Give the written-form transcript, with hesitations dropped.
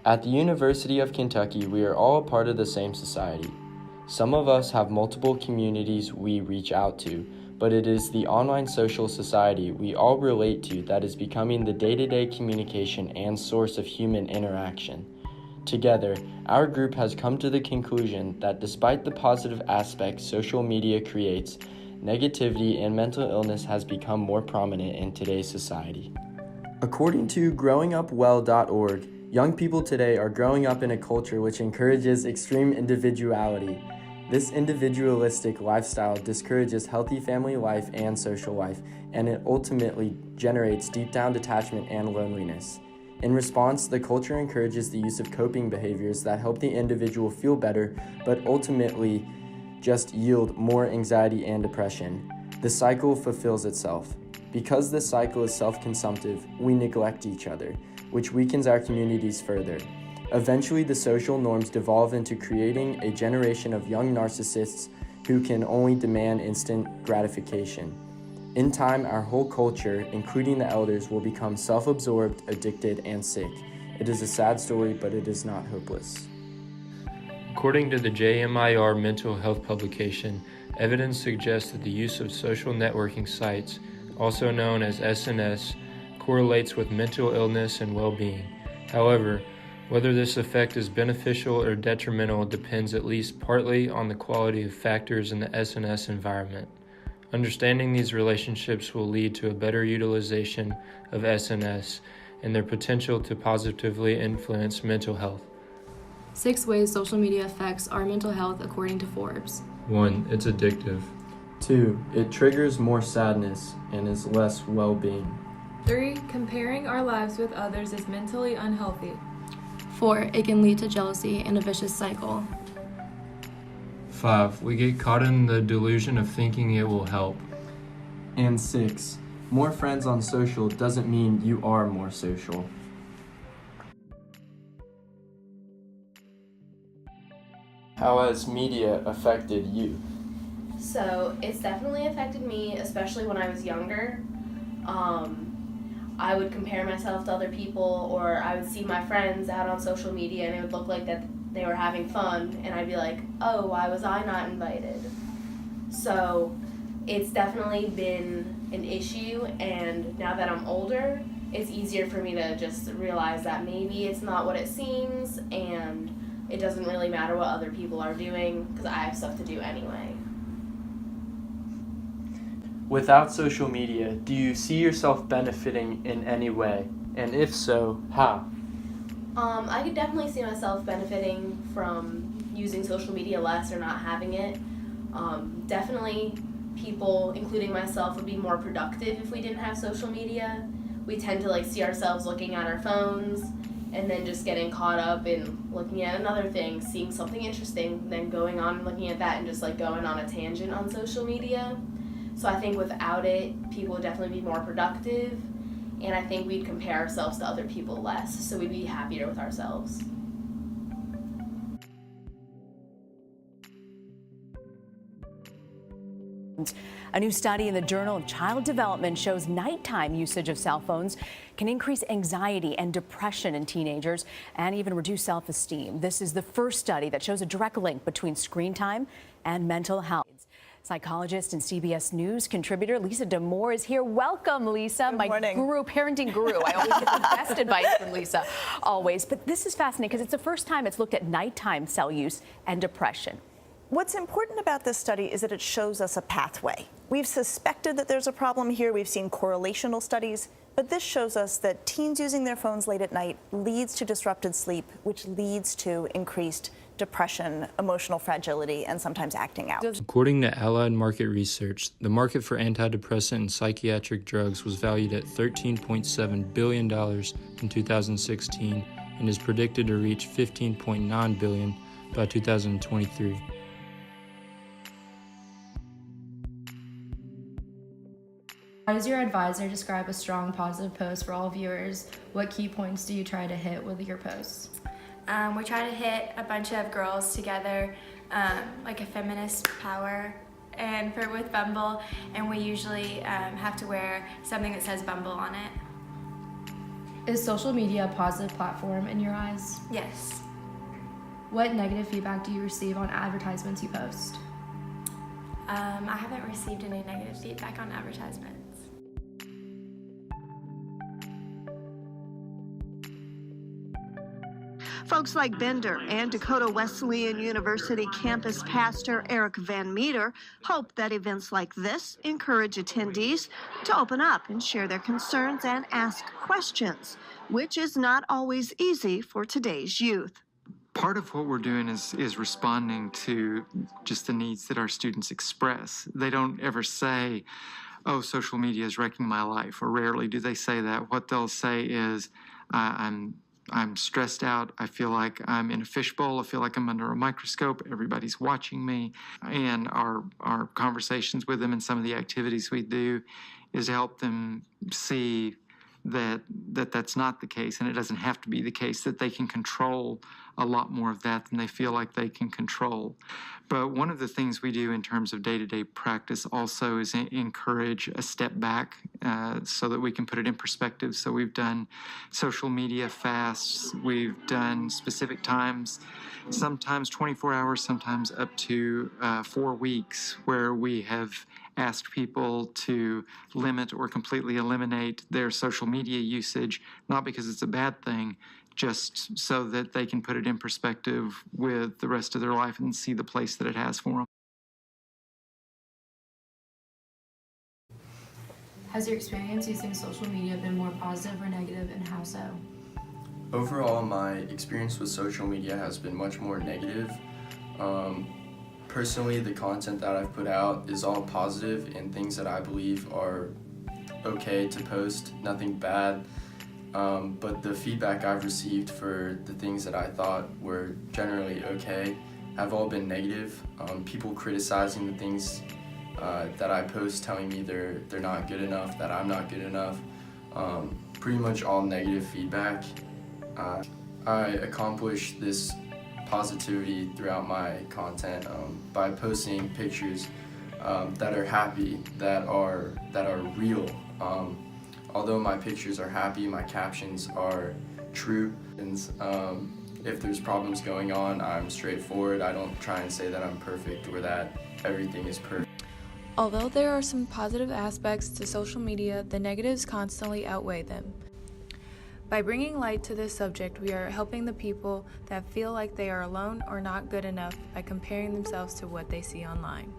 At the University of Kentucky, we are all a part of the same society. Some of us have multiple communities we reach out to, but it is the online social society we all relate to that is becoming the day-to-day communication and source of human interaction. Together, our group has come to the conclusion that despite the positive aspects social media creates, negativity and mental illness has become more prominent in today's society. According to growingupwell.org, young people today are growing up in a culture which encourages extreme individuality. This individualistic lifestyle discourages healthy family life and social life, and it ultimately generates deep-down detachment and loneliness. In response, the culture encourages the use of coping behaviors that help the individual feel better, but ultimately just yield more anxiety and depression. The cycle fulfills itself. Because this cycle is self-consumptive, we neglect each other, which weakens our communities further. Eventually, the social norms devolve into creating a generation of young narcissists who can only demand instant gratification. In time, our whole culture, including the elders, will become self-absorbed, addicted, and sick. It is a sad story, but it is not hopeless. According to the JMIR mental health publication, evidence suggests that the use of social networking sites, also known as SNS, correlates with mental illness and well-being. However, whether this effect is beneficial or detrimental depends at least partly on the quality of factors in the SNS environment. Understanding these relationships will lead to a better utilization of SNS and their potential to positively influence mental health. 6 ways social media affects our mental health according to Forbes. 1. It's addictive. 2. It triggers more sadness and is less well-being. 3. Comparing our lives with others is mentally unhealthy. 4. It can lead to jealousy and a vicious cycle. 5. We get caught in the delusion of thinking it will help. And 6. More friends on social doesn't mean you are more social. How has media affected you? So it's definitely affected me, especially when I was younger. I would compare myself to other people, or I would see my friends out on social media and it would look like that they were having fun, and I'd be like, oh, why was I not invited? So it's definitely been an issue, and now that I'm older, it's easier for me to just realize that maybe it's not what it seems, and it doesn't really matter what other people are doing because I have stuff to do anyway. Without social media, do you see yourself benefiting in any way? And if so, how? I could definitely see myself benefiting from using social media less or not having it. Definitely people, including myself, would be more productive if we didn't have social media. We tend to see ourselves looking at our phones and then just getting caught up in looking at another thing, seeing something interesting, then going on and looking at that and just going on a tangent on social media. So I think without it, people would definitely be more productive, and I think we'd compare ourselves to other people less, so we'd be happier with ourselves. A new study in the Journal of Child Development shows nighttime usage of cell phones can increase anxiety and depression in teenagers and even reduce self-esteem. This is the first study that shows a direct link between screen time and mental health. Psychologist and CBS News contributor Lisa D'Amour is here. Welcome, Lisa. Good morning. Parenting guru. I always get the best advice from Lisa, always. But this is fascinating because it's the first time it's looked at nighttime cell use and depression. What's important about this study is that it shows us a pathway. We've suspected that there's a problem here. We've seen correlational studies, but this shows us that teens using their phones late at night leads to disrupted sleep, which leads to increased depression, emotional fragility, and sometimes acting out. According to Allied Market Research, the market for antidepressant and psychiatric drugs was valued at $13.7 billion in 2016 and is predicted to reach $15.9 billion by 2023. How does your advisor describe a strong positive post for all viewers? What key points do you try to hit with your posts? We try to hit a bunch of girls together, like a feminist power, and with Bumble, and we usually have to wear something that says Bumble on it. Is social media a positive platform in your eyes? Yes. What negative feedback do you receive on advertisements you post? I haven't received any negative feedback on advertisements. Folks like Bender and Dakota Wesleyan University campus pastor Eric Van Meter hope that events like this encourage attendees to open up and share their concerns and ask questions, which is not always easy for today's youth. Part of what we're doing is responding to just the needs that our students express. They don't ever say, oh, social media is wrecking my life, or rarely do they say that. What they'll say is, I'm stressed out. I feel like I'm in a fishbowl. I feel like I'm under a microscope. Everybody's watching me. And our conversations with them and some of the activities we do is to help them see that's not the case, and it doesn't have to be the case, that they can control a lot more of that than they feel like they can control. But one of the things we do in terms of day-to-day practice also is encourage a step back so that we can put it in perspective. So we've done social media fasts, we've done specific times, sometimes 24 hours, sometimes up to 4 weeks, where we have asked people to limit or completely eliminate their social media usage, not because it's a bad thing, just so that they can put it in perspective with the rest of their life and see the place that it has for them. Has your experience using social media been more positive or negative, and how so? Overall, my experience with social media has been much more negative. Personally, the content that I've put out is all positive and things that I believe are okay to post, nothing bad. But the feedback I've received for the things that I thought were generally okay have all been negative. People criticizing the things that I post, telling me they're not good enough, that I'm not good enough. Pretty much all negative feedback. I accomplish this positivity throughout my content by posting pictures that are happy, that are real. Although my pictures are happy, my captions are true. And if there's problems going on, I'm straightforward. I don't try and say that I'm perfect or that everything is perfect. Although there are some positive aspects to social media, the negatives constantly outweigh them. By bringing light to this subject, we are helping the people that feel like they are alone or not good enough by comparing themselves to what they see online.